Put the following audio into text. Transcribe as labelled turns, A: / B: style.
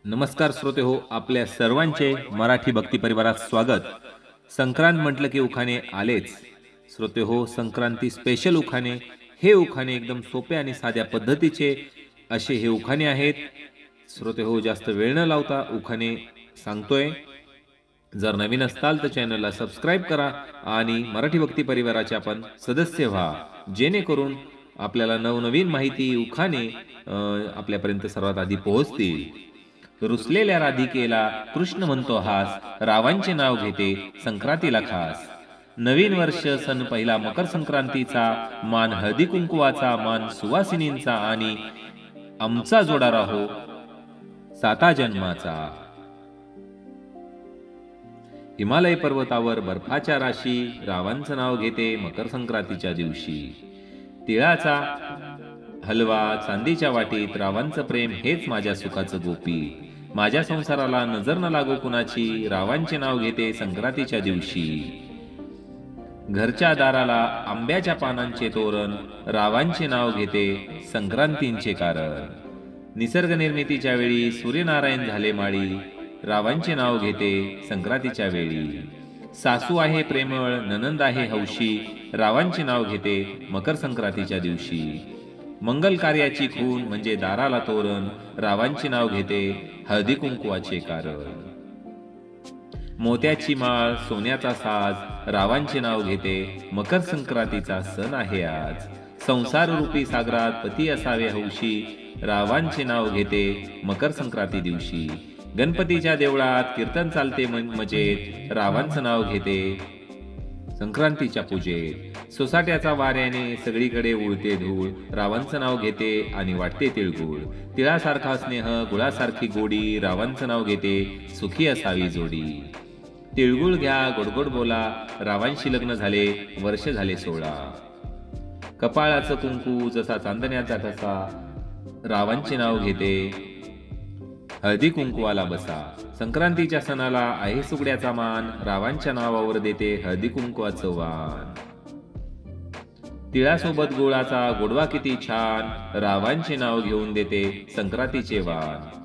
A: नमस्कार श्रोते हो, आपल्या सर्वांचे मराठी भक्ती परिवारात स्वागत. संक्रांत म्हटलं की उखाणे आलेच. श्रोते हो, संक्रांती स्पेशल उखाणे. हे उखाणे एकदम सोप्या आणि साध्या पद्धतीचे असे हे उखाणे आहेत. श्रोते हो, जास्त वेळ न लावता उखाणे सांगतोय. जर नवीन असताल तर चॅनलला सबस्क्राईब करा आणि मराठी भक्ती परिवाराचे आपण सदस्य व्हा, जेणेकरून आपल्याला नवनवीन माहिती उखाणे आपल्यापर्यंत सर्वात आधी पोहोचतील. रुसलेल्या राधिकेला कृष्ण म्हणतो हास, रावांचे नाव घेते संक्रांतीला खास. नवीन वर्ष सण पहिला मकर संक्रांतीचा, मान हळदी कुंकुवाचा, मान सुवासिनींचा आणि आमचा जोडा राहो साता जन्माचा. हिमालय पर्वतावर बर्फाच्या राशी, रावांचं नाव घेते मकर संक्रांतीच्या दिवशी. तिळाचा हलवा चांदीच्या वाटीत, रावांचं प्रेम हेच माझ्या सुखाचं गोपी. माझ्या संसाराला नजर न लागो कुणाची, रावांचे नाव घेते संक्रांतीच्या दिवशी. घरच्या दाराला आंब्याच्या पानांचे तोरण, रावांचे नाव घेते संक्रांतींचे कारण. निसर्ग निर्मितीच्या वेळी सूर्यनारायण झाले माळी, रावांचे नाव घेते संक्रांतीच्या वेळी. सासू आहे प्रेमळ, ननंद आहे हौशी, रावांचे नाव घेते मकर संक्रांतीच्या दिवशी. मंगल कार्याची खून म्हणजे दाराला तोरण, रावांचे नाव घेते हळदी कुंकुवाचे कारण. मोत्याची माळ सोन्याचा साज, रावांचे नाव घेते मकर संक्रांतीचा सण आहे आज. संसार रूपी सागरात पती असावे हौशी, रावांचे नाव घेते मकर संक्रांती दिवशी. गणपतीच्या देवळात कीर्तन चालते मजेत, रावांचं नाव घेते संक्रांतीच्या पूजेत. सोसाट्याचा वाऱ्याने सगळीकडे उडते धूळ, रावांचं नाव घेते आणि वाटते तिळगुळ. तिळासारखा स्नेह गुळासारखी गोडी, रावांचं नाव घेते सुखी असावी जोडी. तिळगुळ घ्या गोडगोड बोला, रावांशी लग्न झाले वर्ष झाले 16. कपाळाचं कुंकू जसा चांदण्याचा ठसा, रावांचे नाव घेते हळदी कुंकुवाला बसा. संक्रांतीच्या सणाला आहे सुगड्याचा मान, रावांच्या नावावर देते हळदी कुंकुवाचं वाण. तिळासोबत गुळाचा गोडवा किती छान, रावांचे नाव घेऊन देते संक्रांतीचे वाण.